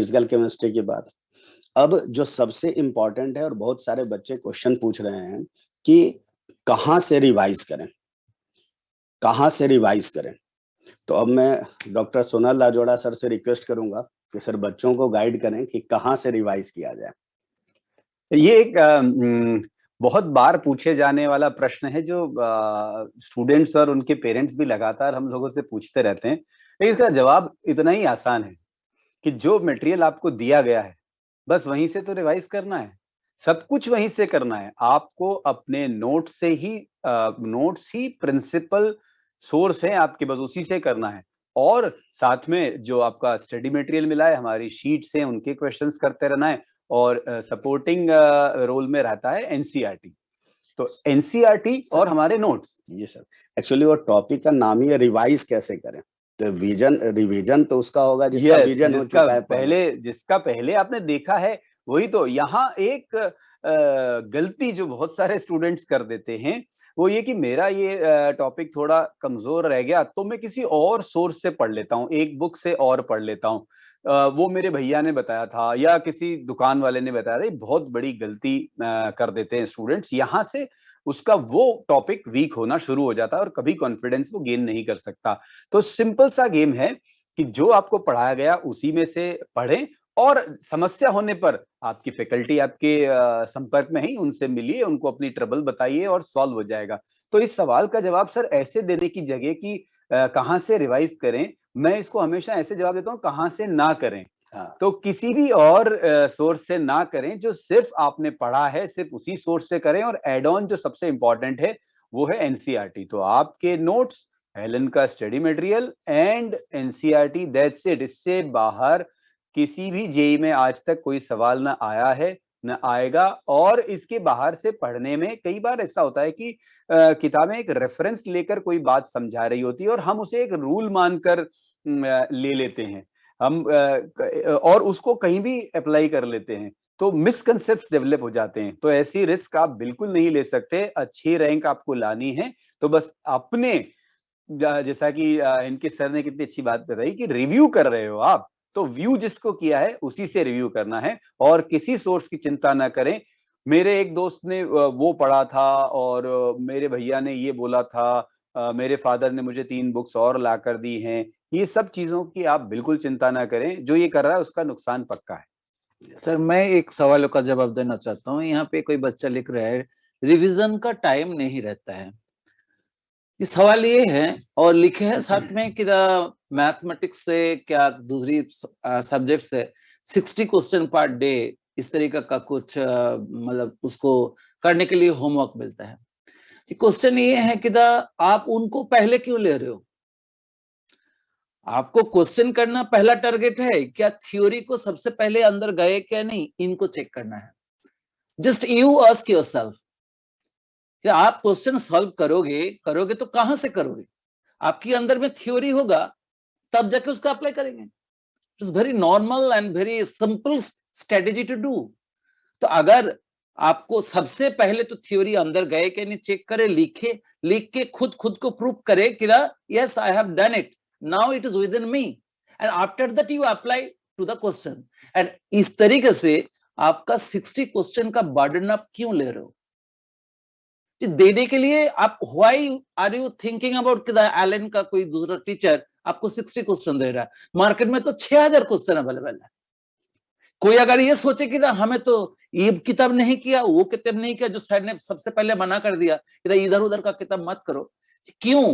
Physical chemistry की बात। अब जो सबसे इम्पोर्टेंट है और बहुत सारे बच्चे क्वेश्चन पूछ रहे हैं कि कहाँ से रिवाइज करें, कहाँ से रिवाइज करें। तो अब मैं डॉक्टर सोनल लाजोड़ा सर से रिक्वेस्ट करूंगा कि सर बच्चों को गाइड करें कि कहाँ से रिवाइज किया जाए। ये एक बहुत बार पूछे जाने वाला प्रश्न है जो स्टूडेंट्स और उनके पेरेंट्स भी लगातार हम लोगों से पूछते रहते हैं। लेकिन इसका जवाब इतना ही आसान है कि जो मटेरियल आपको दिया गया है बस वहीं से तो रिवाइज करना है, सब कुछ वहीं से करना है। आपको अपने नोट से ही नोट्स ही प्रिंसिपल सोर्स है आपके, बस उसी से करना है। और साथ में जो आपका स्टडी मटेरियल मिला है, हमारी शीट्स हैं, उनके क्वेश्चंस करते रहना है। और सपोर्टिंग रोल में रहता है एनसीईआरटी। तो एनसीईआरटी और हमारे नोट्स। जी सर, एक्चुअली वो टॉपिक का नाम ही है रिवाइज कैसे करें। तो रिवीजन तो उसका होगा जिसका विजन हो चुका है जिसका पहले आपने देखा है वही। तो यहाँ एक गलती जो बहुत सारे स्टूडेंट्स कर देते हैं वो ये कि मेरा ये टॉपिक थोड़ा कमजोर रह गया तो मैं किसी और सोर्स से पढ़ लेता हूँ, एक बुक से और पढ़ लेता हूँ, वो मेरे भैया ने बताया था या किसी दुकान वाले ने बताया था। ये बहुत बड़ी गलती कर देते हैं स्टूडेंट्स। यहाँ से उसका वो टॉपिक वीक होना शुरू हो जाता है और कभी कॉन्फिडेंस वो गेन नहीं कर सकता। तो सिंपल सा गेम है कि जो आपको पढ़ाया गया उसी में से पढ़ें, और समस्या होने पर आपकी फैकल्टी आपके संपर्क में ही, उनसे मिलिए, उनको अपनी ट्रबल बताइए और सॉल्व हो जाएगा। तो इस सवाल का जवाब सर ऐसे देने की जगह कि कहाँ से रिवाइज करें, मैं इसको हमेशा ऐसे जवाब देता हूँ, कहाँ से ना करें। हाँ। तो किसी भी और सोर्स से ना करें, जो सिर्फ आपने पढ़ा है सिर्फ उसी सोर्स से करें। और एड ऑन जो सबसे इंपॉर्टेंट है वो है एनसीईआरटी। तो आपके नोट्स, हेलन का study material and NCERT, that's it. इससे बाहर किसी भी जेईई में आज तक कोई सवाल ना आया है न आएगा। और इसके बाहर से पढ़ने में कई बार ऐसा होता है कि किताबें एक रेफरेंस लेकर कोई बात समझा रही होती है और हम उसे एक रूल मानकर ले लेते हैं, हम और उसको कहीं भी अप्लाई कर लेते हैं, तो मिसकंसेप्ट डेवलप हो जाते हैं। तो ऐसी रिस्क आप बिल्कुल नहीं ले सकते। अच्छी रैंक आपको लानी है तो बस अपने, जैसा कि इनके सर ने कितनी अच्छी बात बताई कि रिव्यू कर रहे हो आप, तो व्यू जिसको किया है उसी से रिव्यू करना है और किसी सोर्स की चिंता ना करें। मेरे एक दोस्त ने वो पढ़ा था और मेरे भैया ने ये बोला था, मेरे फादर ने मुझे 3 बुक्स और ला कर दी हैं, ये सब चीजों की आप बिल्कुल चिंता ना करें। जो ये कर रहा है उसका नुकसान पक्का है। सर मैं एक सवालों का जवाब देना चाहता हूँ। यहाँ पे कोई बच्चा लिख रहा है रिवीजन का टाइम नहीं रहता है। ये सवाल ये है और लिखे है साथ में कि मैथमेटिक्स से क्या दूसरी सब्जेक्ट से 60 क्वेश्चन पर डे इस तरीके का कुछ मतलब उसको करने के लिए होमवर्क मिलता है। क्वेश्चन ये है कि आप उनको पहले क्यों ले रहे हो? आपको क्वेश्चन करना पहला टारगेट है क्या थ्योरी को सबसे पहले अंदर गए क्या नहीं, इनको चेक करना है। जस्ट यू आस्क योरसेल्फ कि आप क्वेश्चन सॉल्व करोगे तो कहां से करोगे? आपके अंदर में थ्योरी होगा तब जाके उसका अप्लाई करेंगे। It's very normal and very simple strategy to do. तो अगर आपको सबसे पहले तो थ्योरी अंदर गए क्या नहीं चेक करे, लिख के खुद को प्रूव करे कि yes I have done it, now it is within me, and after that you apply to the question। and इस तरीके से आपका 60 क्वेश्चन का बर्डन आप क्यों ले रहे हो? देने के लिए आप why are you thinking about कि एलन का कोई दूसरा टीचर आपको 60 क्वेश्चन दे रहा है? मार्केट में तो 6000 क्वेश्चन अवेलेबल है। कोई अगर ये सोचे कि हमें तो ये किताब नहीं किया, वो किताब नहीं किया, जो सर ने सबसे पहले मना कर दिया कि इधर उधर का किताब मत करो, क्यों?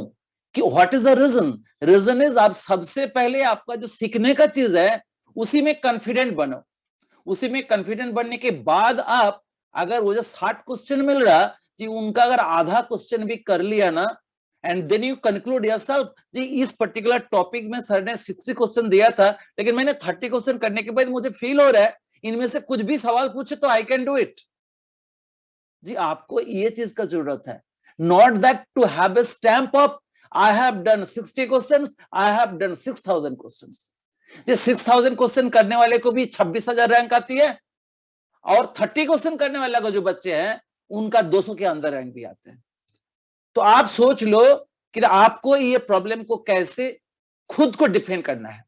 कि what is the reason? Reason is आप सबसे पहले आपका जो सीखने का चीज है उसी में कॉन्फिडेंट बनो। उसी में कॉन्फिडेंट बनने के बाद आप अगर वो जो 60 क्वेश्चन मिल रहा कि उनका अगर आधा क्वेश्चन भी कर लिया ना, and then you conclude yourself जी इस पर्टिकुलर टॉपिक में सर ने 60 क्वेश्चन दिया था लेकिन मैंने 30 क्वेश्चन करने के बाद मुझे फील हो रहा है इनमें से कुछ भी सवाल पूछे तो आई कैन डू इट। जी आपको ये चीज का जरूरत है, not that to have a stamp of I have done 60 questions, I have done 6000 questions। 6000 question करने वाले को भी 26,000 रैंक आती है और 30 क्वेश्चन करने वाले को जो बच्चे हैं उनका 200 के अंदर रैंक भी आते हैं। तो आप सोच लो कि आपको ये प्रॉब्लम को कैसे खुद को डिफेंड करना है।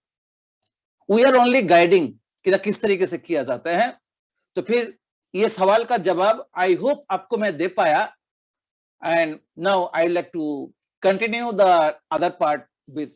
वी आर ओनली गाइडिंग, कि किस तरीके से किया जाता है। तो फिर ये सवाल का जवाब आई होप आपको मैं दे पाया। And now I like to continue the other part with